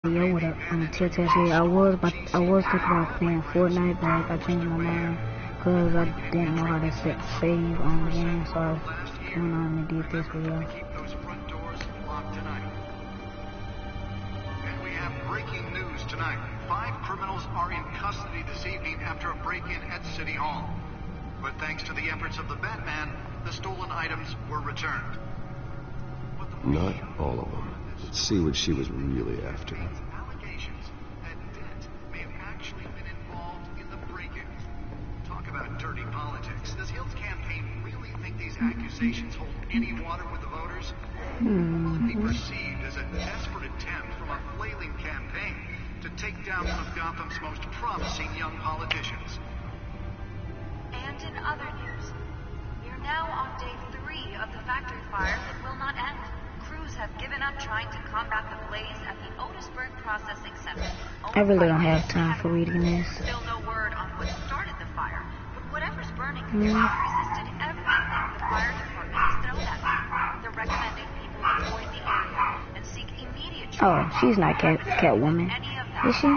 Yo, what up? TellTale here. I was thinking about playing Fortnite, but I changed my mind because I didn't know how to save on the game, so I went on and did this video. Those front doors locked tonight. And we have breaking news tonight. 5 criminals are in custody this evening after a break-in at City Hall. But thanks to the efforts of the Batman, the stolen items were returned. Not all of them. Let's see what she was really after. Allegations that Dent may have actually been involved in the break-ins. Talk about dirty politics. Does Hill's campaign really think these accusations hold any water with the voters? Will it be perceived as a desperate attempt from a flailing campaign to take down one of Gotham's most promising young politicians? And in other news, we are now on day 3 of the factory fire that will not end. Crews have given up trying to combat the blaze at the Otisburg Processing Center. I really don't have time for reading this. Still no word on what started the fire, but whatever's burning there resisted everything the fire department has thrown at them. They're recommending people avoid the area and seek immediate Oh, she's not Catwoman. Is she?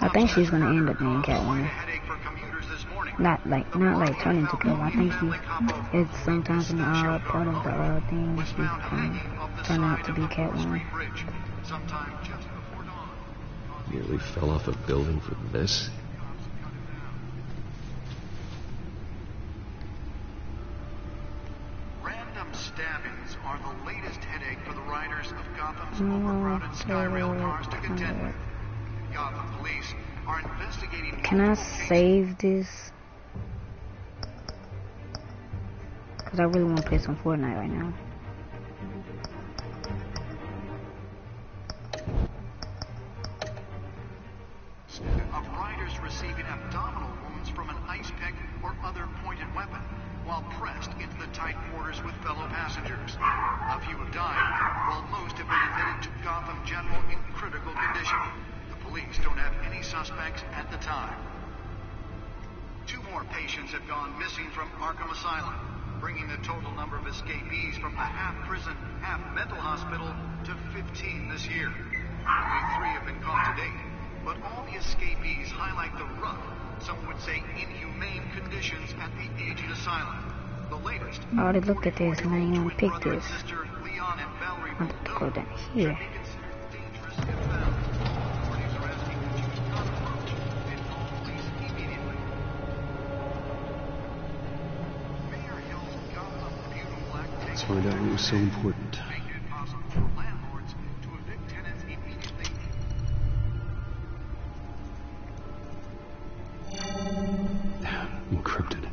I think she's gonna end up being Catwoman. Not like turn into Catwoman. I think it's sometimes in the part of the thing she's turning out to be Catwoman. Nearly fell off a building for this. Random stabbings are the latest headache for the riders of Gotham's overcrowded Skyrail cars to contend with. Gotham police are investigating. Can I save this? Because I really want to play some Fortnite right now. Of riders receiving abdominal wounds from an ice pick or other pointed weapon while pressed into the tight quarters with fellow passengers. A few have died, while most have been admitted to Gotham General in critical condition. The police don't have any suspects at the time. 2 more patients have gone missing from Arkham Asylum, bringing the total number of escapees from the half-prison, half-mental hospital to 15 this year. Only 3 have been caught to date, but all the escapees highlight the rough, some would say inhumane conditions at the aged asylum. The latest. I already looked at this and I didn't want to pick this. Leon and Valerie I'm going to go down here. Let's find out what was so important. Encrypted.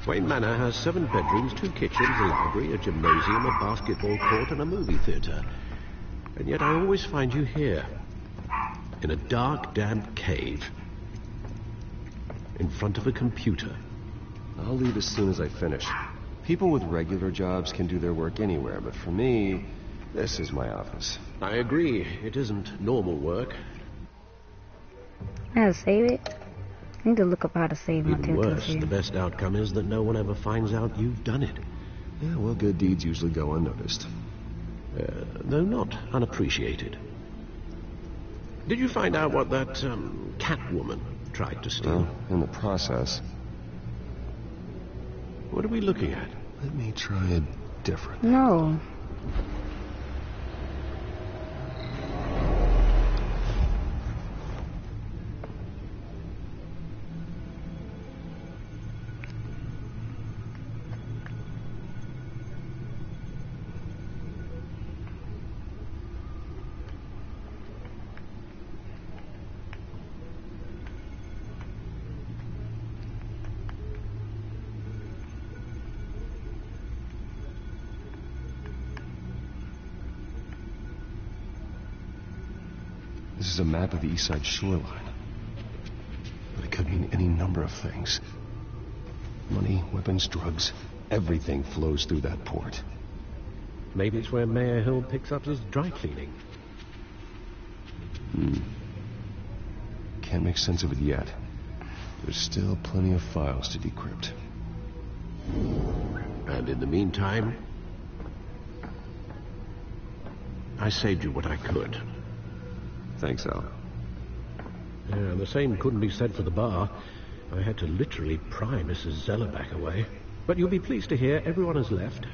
Wayne Manor has 7 bedrooms, 2 kitchens, a library, a gymnasium, a basketball court, and a movie theater. And yet I always find you here, in a dark, damp cave, in front of a computer. I'll leave as soon as I finish. People with regular jobs can do their work anywhere, but for me, this is my office. I agree, it isn't normal work. How to save it? I need to look up how to save my Even worse, TellTale. the best outcome is that no one ever finds out you've done it. Yeah, well, good deeds usually go unnoticed. Though not unappreciated. Did you find out what that, Catwoman tried to steal? Well, in the process. What are we looking at? Let me try it different. No. This is a map of the East Side shoreline. But it could mean any number of things. Money, weapons, drugs, everything flows through that port. Maybe it's where Mayor Hill picks up his dry cleaning. Can't make sense of it yet. There's still plenty of files to decrypt. And in the meantime... I saved you what I could. Thanks, Al. Yeah, the same couldn't be said for the bar. I had to literally pry Mrs. Zellerback away. But you'll be pleased to hear everyone has left,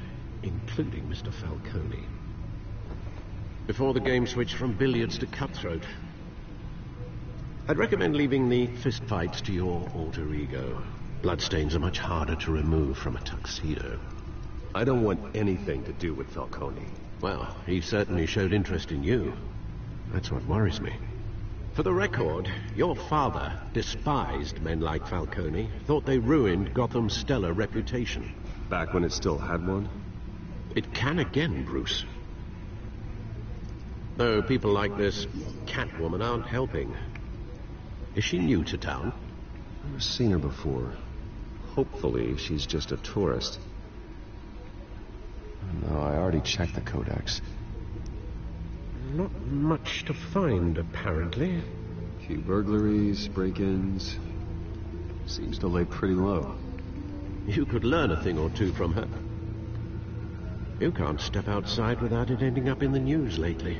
including Mr. Falcone. Before the game switched from billiards to cutthroat. I'd recommend leaving the fistfights to your alter ego. Bloodstains are much harder to remove from a tuxedo. I don't want anything to do with Falcone. Well, he certainly showed interest in you. That's what worries me. For the record, your father despised men like Falcone, thought they ruined Gotham's stellar reputation. Back when it still had one? It can again, Bruce. Though people like this Catwoman aren't helping. Is she new to town? I've never seen her before. Hopefully, she's just a tourist. No, I already checked the codex. Not much to find, apparently. A few burglaries, break-ins. Seems to lay pretty low. You could learn a thing or two from her. You can't step outside without it ending up in the news lately.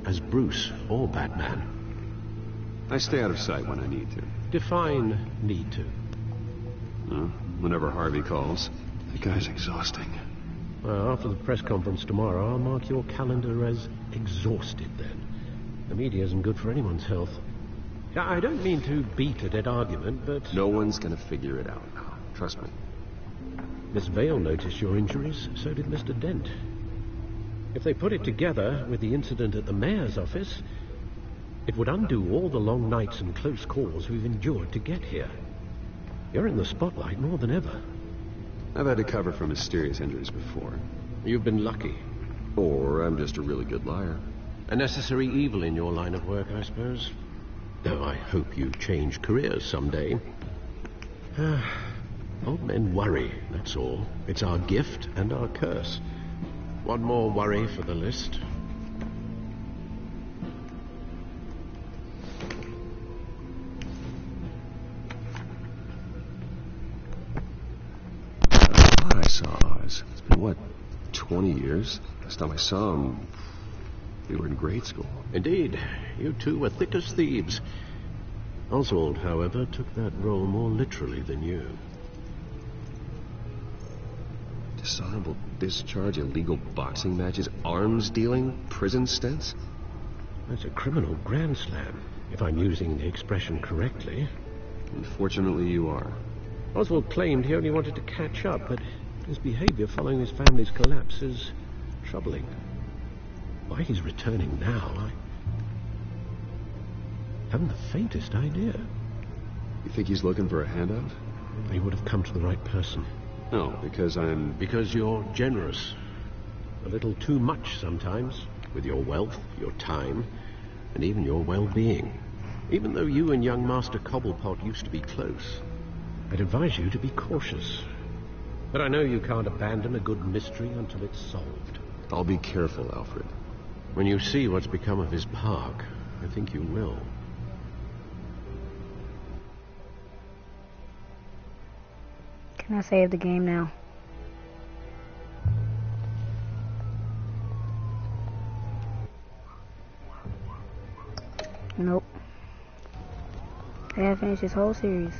As Bruce or Batman. I stay out of sight when I need to. Define need to. Whenever Harvey calls. The guy's exhausting. Well, after the press conference tomorrow, I'll mark your calendar as exhausted then. The media isn't good for anyone's health. I don't mean to beat a dead argument, but... No one's gonna figure it out now. Trust me. Miss Vale noticed your injuries, so did Mr. Dent. If they put it together with the incident at the mayor's office, it would undo all the long nights and close calls we've endured to get here. You're in the spotlight more than ever. I've had to cover for mysterious injuries before. You've been lucky. Or I'm just a really good liar. A necessary evil in your line of work, I suppose. Though I hope you change careers someday. Old men worry, that's all. It's our gift and our curse. One more worry for the list. I thought I saw Oz. It's been, what, 20 years? Last time I saw him, we were in grade school. Indeed, you two were thick as thieves. Oswald, however, took that role more literally than you. Dishonorable discharge, illegal boxing matches, arms dealing, prison stints? That's a criminal grand slam, if I'm using the expression correctly. Unfortunately, you are. Oswald claimed he only wanted to catch up, but his behavior following his family's collapse is troubling. Why he's returning now, I haven't the faintest idea. You think he's looking for a handout? He would have come to the right person. No, because I'm... Because you're generous. A little too much sometimes, with your wealth, your time, and even your well-being. Even though you and young Master Cobblepot used to be close, I'd advise you to be cautious. But I know you can't abandon a good mystery until it's solved. I'll be careful, Alfred. When you see what's become of his park, I think you will. Can I save the game now? Nope. I gotta finish this whole series.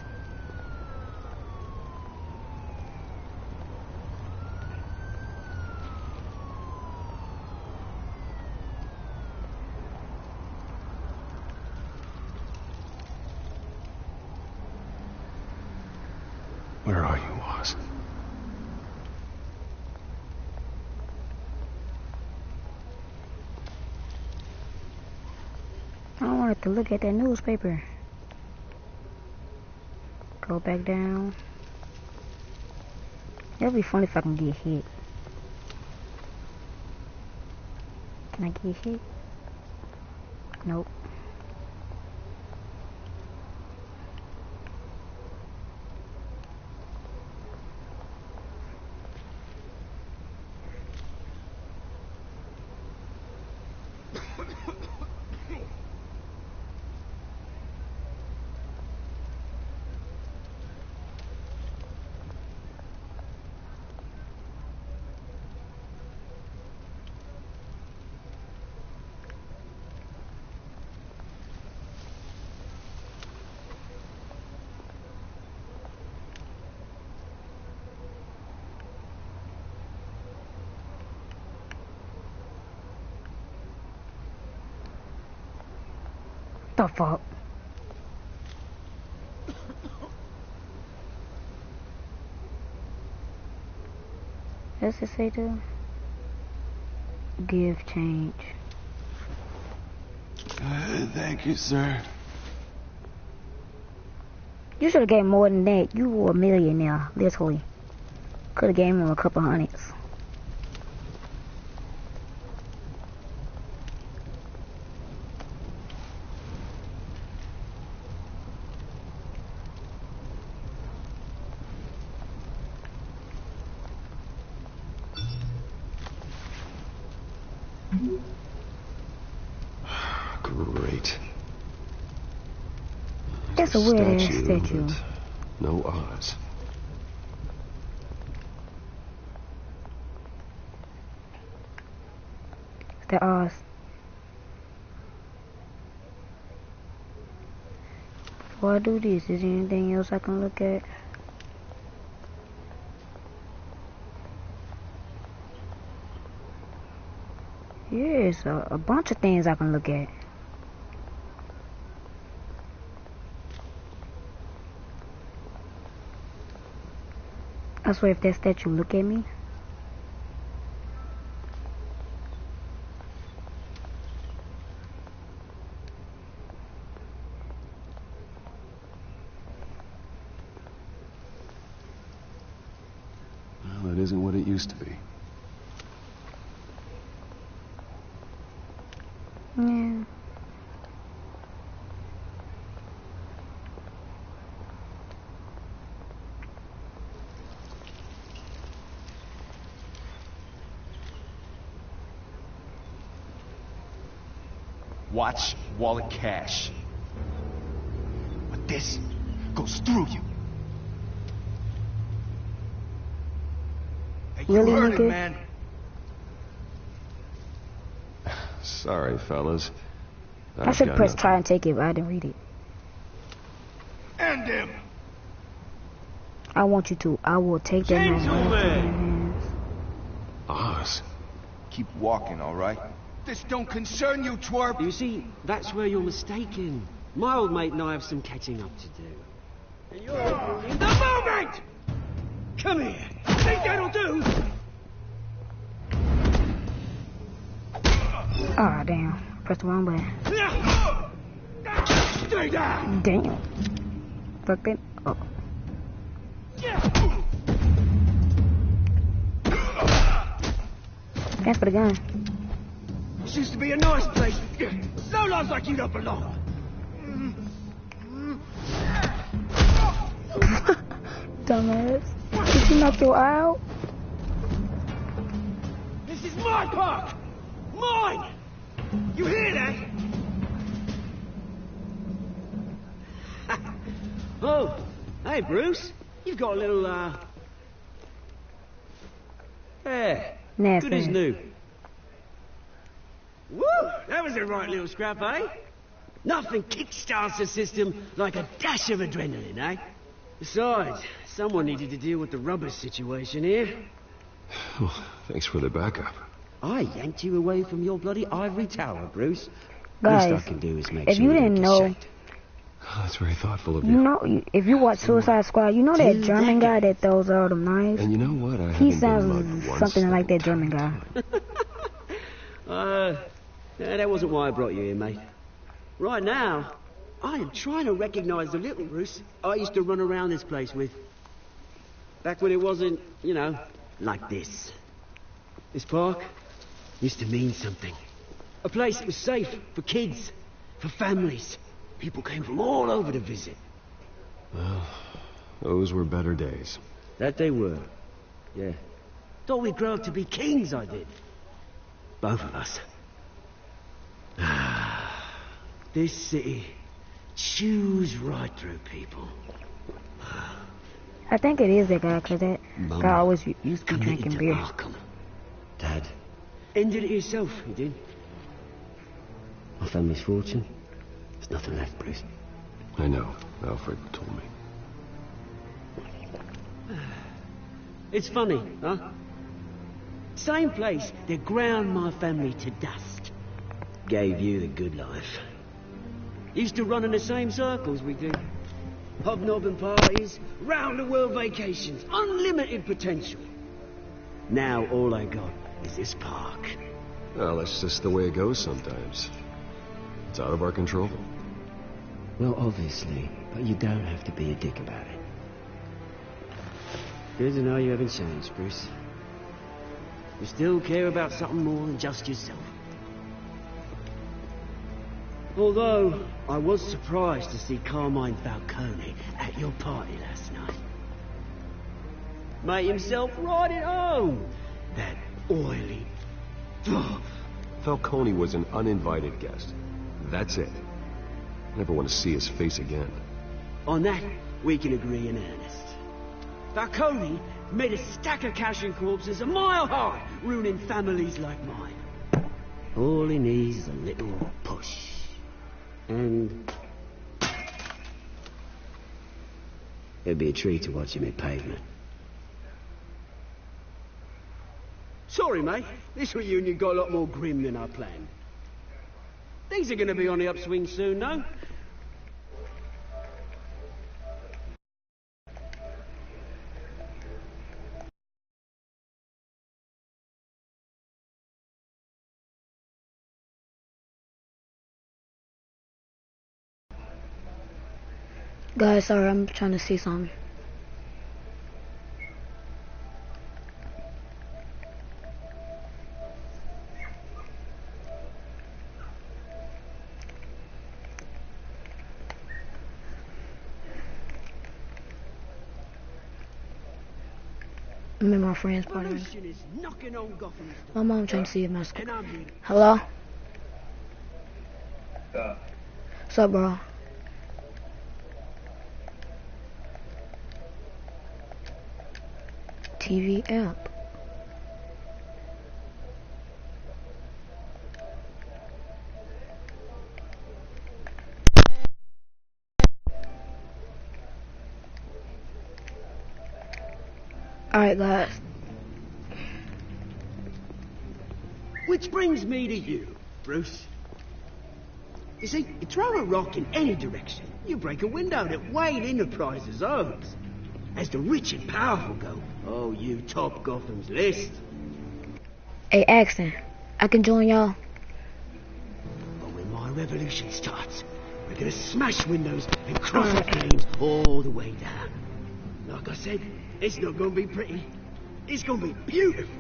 Where are you, Oz? I wanted to look at that newspaper. Go back down. It'll be funny if I can get hit. Can I get hit? Nope. the fuck? What's it say to? Give change. Thank you, sir. You should have gave more than that. You were a millionaire, literally. Could have gave him a couple hundreds. Great. That's a weird ass statue. But no eyes. The Oz. Before I do this, is there anything else I can look at? Yes, a bunch of things I can look at. I swear if that statue look at me. Well, that isn't what it used to be. Yeah. Watch wallet cash. But this goes through you. Hey, you Really, heard it, nigga? man. Sorry, fellas. I I've should got press nothing. try and take it, but I didn't read it. And him. I want you to. I will take that knife. Gentlemen. Oz. Keep walking, all right? This don't concern you, twerp. You see, that's where you're mistaken. My old mate and I have some catching up to do. And you're in the moment! Come here. Think that'll do? Ah, damn. Press the wrong button. Stay down! Damn. Fuck that. Oh. Thanks for the gun. This used to be a nice place. No lives like you don't belong. Dumbass. Did you knock your eye out? This is my park! Mine! You hear that? Oh, hey Bruce. You've got a little, yeah, Nasty. good as new. Woo! That was a right little scrap, eh? Nothing kickstarts the system like a dash of adrenaline, eh? Besides, someone needed to deal with the rubbish situation here. Oh, thanks for the backup. I yanked you away from your bloody ivory tower, Bruce. Guys, Least I can do is make if sure you didn't get know, checked. Oh, that's very thoughtful of you you. know, if you watch Suicide Squad, you know that German guy that throws all them knives? And you know what? I He haven't been mugged sounds once something the like that whole German guy. Yeah, that wasn't why I brought you here, mate. Right now, I am trying to recognize the little Bruce I used to run around this place with. Back when it wasn't, you know, like this. This park used to mean something. A place that was safe for kids, for families. People came from all over to visit. Well, those were better days. That they were. Yeah. Thought we'd grow up to be kings, I did. Both of us. This city chews right through people. I think it is that guy, because that Mama guy always used to be committed drinking to beer. Arkham. Dad ended it himself, he did. My family's fortune. There's nothing left, Bruce. I know. Alfred told me. It's funny, huh? Same place that ground my family to dust. Gave you the good life. Used to run in the same circles we did. Hobnobbing parties, round-the-world vacations, unlimited potential. Now all I got is this park. Well, that's just the way it goes sometimes. It's out of our control. Well, obviously, but you don't have to be a dick about it. Good to know you haven't changed, Bruce. You still care about something more than just yourself. Although, I was surprised to see Carmine Falcone at your party last night. Made himself right at home. That oily... Falcone was an uninvited guest. That's it. Never want to see his face again. On that, we can agree in earnest. Falcone made a stack of cash and corpses a mile high, ruining families like mine. All he needs is a little push. And... it'd be a treat to watch him hit pavement. Sorry, mate. This reunion got a lot more grim than I planned. Things are going to be on the upswing soon, though. Guys, sorry, I'm trying to see something. I'm in my friend's party. My mom trying to see if my school. Hello? What's up, bro? TV app. Alright, guys. Which brings me to you, Bruce. You see, you throw a rock in any direction, you break a window that Wayne Enterprises owns. As the rich and powerful go, oh, you top Gotham's list. Hey, Axton, I can join y'all. But when my revolution starts, we're gonna smash windows and cross the flames all the way down. Like I said, it's not gonna be pretty. It's gonna be beautiful.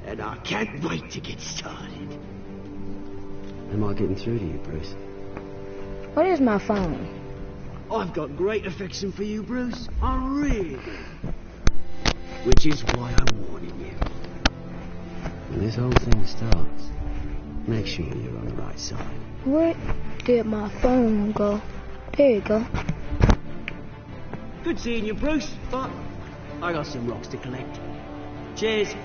And I can't wait to get started. Am I getting through to you, Bruce? What is my phone? I've got great affection for you, Bruce. I really do. Which is why I'm warning you. When this whole thing starts, make sure you're on the right side. Where did my phone go? There you go. Good seeing you, Bruce, but I got some rocks to collect. Cheers.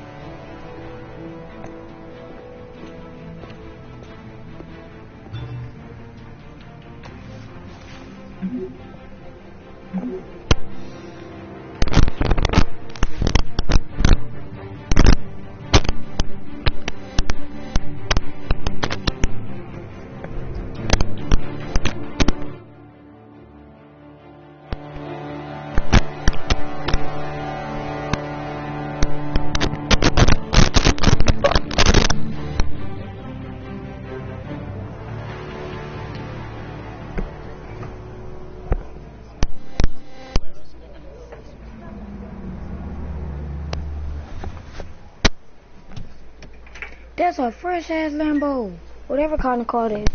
That's a fresh-ass Lambo. Whatever kind of car that is.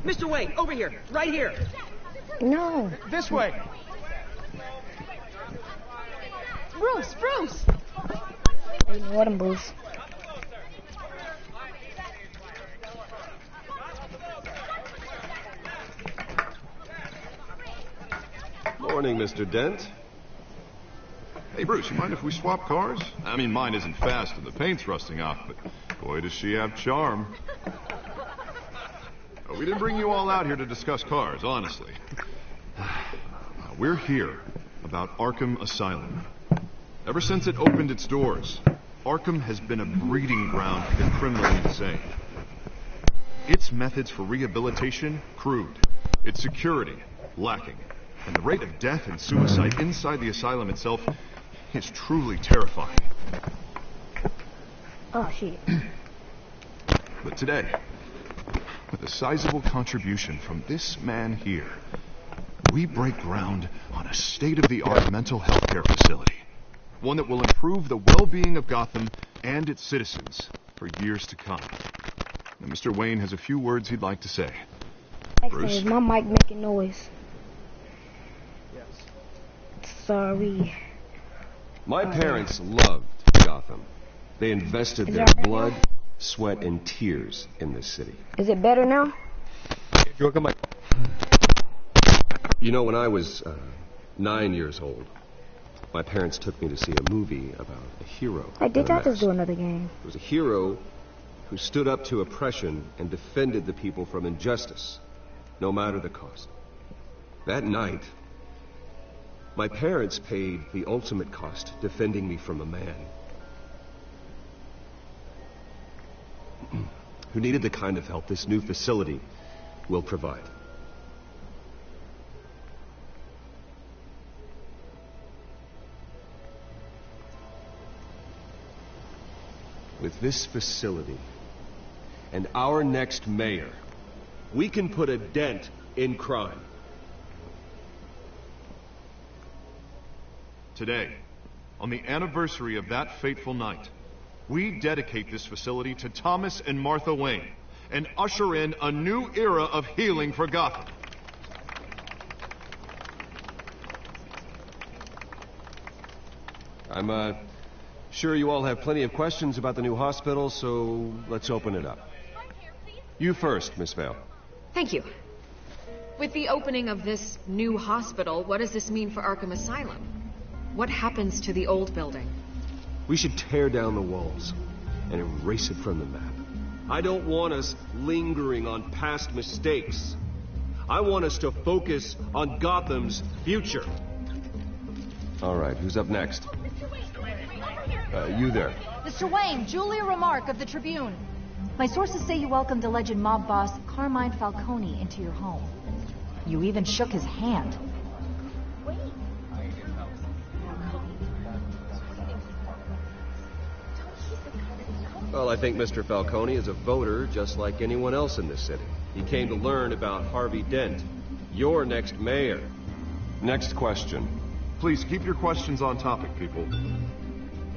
Mr. Wayne, over here. Right here. No. This way. Bruce! Hey, what him, Bruce? Morning, Mr. Dent. Hey, Bruce, you mind if we swap cars? I mean, mine isn't fast and the paint's rusting off, but boy, does she have charm. We didn't bring you all out here to discuss cars, honestly. We're here about Arkham Asylum. Ever since it opened its doors, Arkham has been a breeding ground for the criminally insane. Its methods for rehabilitation, crude, Its security, lacking. And the rate of death and suicide inside the asylum itself is truly terrifying. Oh, shit. But today, with a sizable contribution from this man here, we break ground on a state-of-the-art mental health care facility. One that will improve the well-being of Gotham and its citizens for years to come. Now, Mr. Wayne has a few words he'd like to say. Bruce? Is my mic making noise? Yes. Sorry. My parents loved Gotham. They invested their blood, sweat, and tears in this city. Is it better now? You know, when I was 9 years old, my parents took me to see a movie about a hero. Hey, did y'all just do another game? It was a hero who stood up to oppression and defended the people from injustice, no matter the cost. That night, my parents paid the ultimate cost, defending me from a man who needed the kind of help this new facility will provide. With this facility and our next mayor, we can put a dent in crime. Today, on the anniversary of that fateful night, we dedicate this facility to Thomas and Martha Wayne and usher in a new era of healing for Gotham. I'm sure you all have plenty of questions about the new hospital, so let's open it up. You first, Miss Vale. Thank you. With the opening of this new hospital, what does this mean for Arkham Asylum? What happens to the old building? We should tear down the walls and erase it from the map. I don't want us lingering on past mistakes. I want us to focus on Gotham's future. All right, who's up next? You there. Mr. Wayne, Julia Remark of the Tribune. My sources say you welcomed alleged mob boss Carmine Falcone into your home. You even shook his hand. Well, I think Mr. Falcone is a voter just like anyone else in this city. He came to learn about Harvey Dent, your next mayor. Next question. Please keep your questions on topic, people.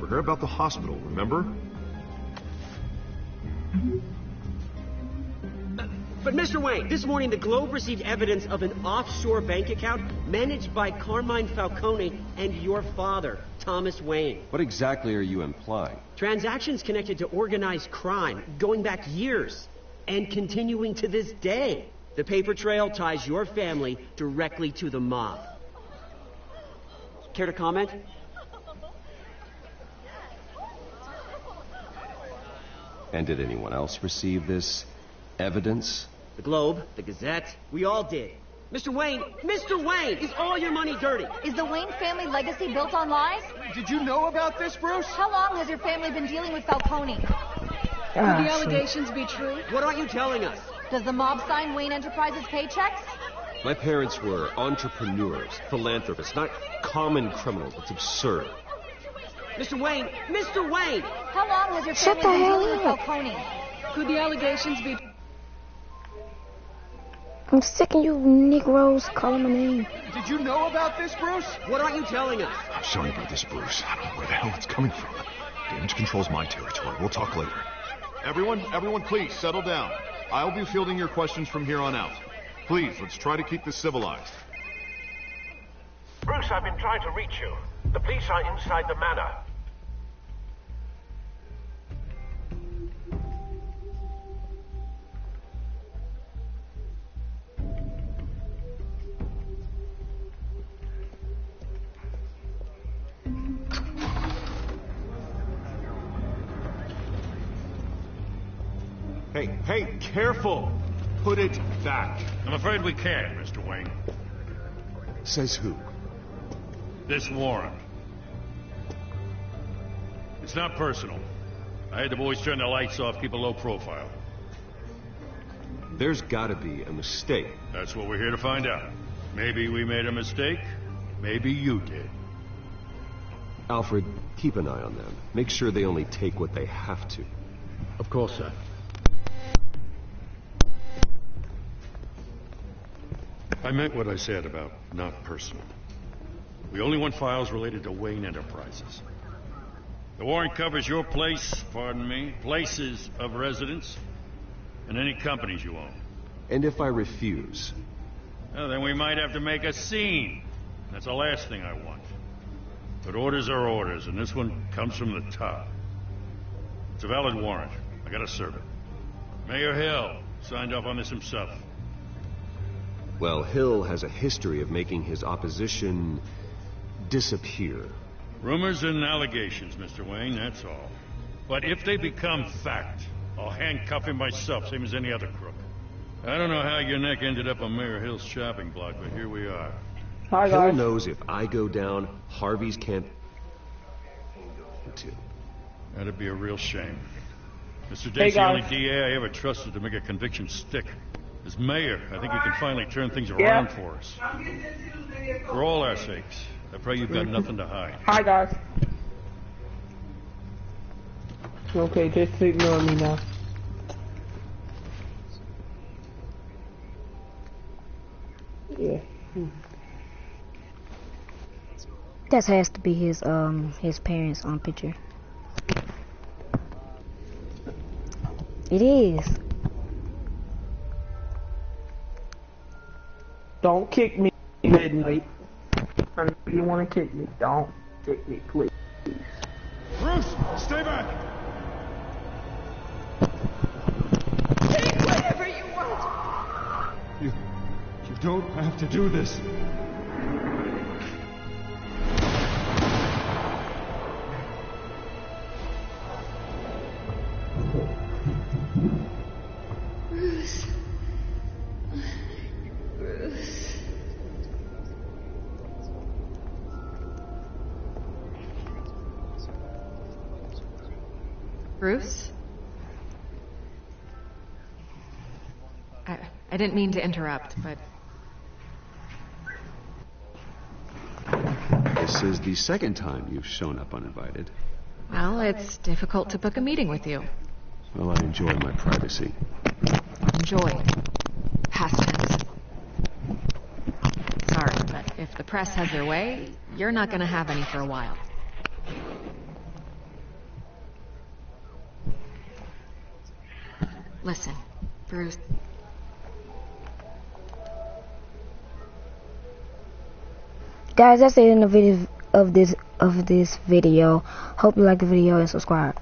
We're here about the hospital, remember? But Mr. Wayne, this morning the Globe received evidence of an offshore bank account managed by Carmine Falcone and your father, Thomas Wayne. What exactly are you implying? Transactions connected to organized crime, going back years, and continuing to this day. The paper trail ties your family directly to the mob. Care to comment? And did anyone else receive this evidence? The Globe, the Gazette, we all did. Mr. Wayne, is all your money dirty? Is the Wayne family legacy built on lies? Did you know about this, Bruce? How long has your family been dealing with Falcone? Could the allegations be true? What aren't you telling us? Does the mob sign Wayne Enterprises paychecks? My parents were entrepreneurs, philanthropists, not common criminals. It's absurd. Mr. Wayne! How long has your family been dealing with Falcone? Could the allegations be... I'm sick of you Negroes calling my name. Did you know about this, Bruce? What aren't you telling us? I'm sorry about this, Bruce. I don't know where the hell it's coming from. Damage control's my territory. We'll talk later. Everyone, please settle down. I'll be fielding your questions from here on out. Please, let's try to keep this civilized. Bruce, I've been trying to reach you. The police are inside the manor. Hey, careful! Put it back. I'm afraid we can't, Mr. Wayne. Says who? This warrant. It's not personal. I had the boys turn the lights off, keep a low profile. There's gotta be a mistake. That's what we're here to find out. Maybe we made a mistake. Maybe you did. Alfred, keep an eye on them. Make sure they only take what they have to. Of course, sir. I meant what I said about not personal. We only want files related to Wayne Enterprises. The warrant covers your place, pardon me, places of residence, and any companies you own. And if I refuse? Well, then we might have to make a scene. That's the last thing I want. But orders are orders, and this one comes from the top. It's a valid warrant. I gotta serve it. Mayor Hill signed off on this himself. Well, Hill has a history of making his opposition disappear. Rumors and allegations, Mr. Wayne, that's all. But if they become fact, I'll handcuff him myself, same as any other crook. I don't know how your neck ended up on Mayor Hill's shopping block, but here we are. Hi, Hill guys. knows if I go down, Harvey's can't too. That'd be a real shame. Mr. Hey, Date's the only guys. DA I ever trusted to make a conviction stick. As mayor, I think he can finally turn things around for us. For all our sakes, I pray you've got nothing to hide. Hi, guys. Okay, just ignore me now. Yeah. That has to be his parents on picture. It is. Don't kick me midnight. I know you want to kick me. Don't kick me, please. Bruce, stay back! Take whatever you want. You don't have to do this. Bruce. Bruce. Bruce? I didn't mean to interrupt, but... This is the second time you've shown up uninvited. Well, it's difficult to book a meeting with you. Well, I enjoy my privacy. Enjoy. Past tense. Sorry, but if the press has their way, you're not gonna have any for a while. Listen, Bruce. Guys, that's the end of the video of this video. Hope you like the video and subscribe.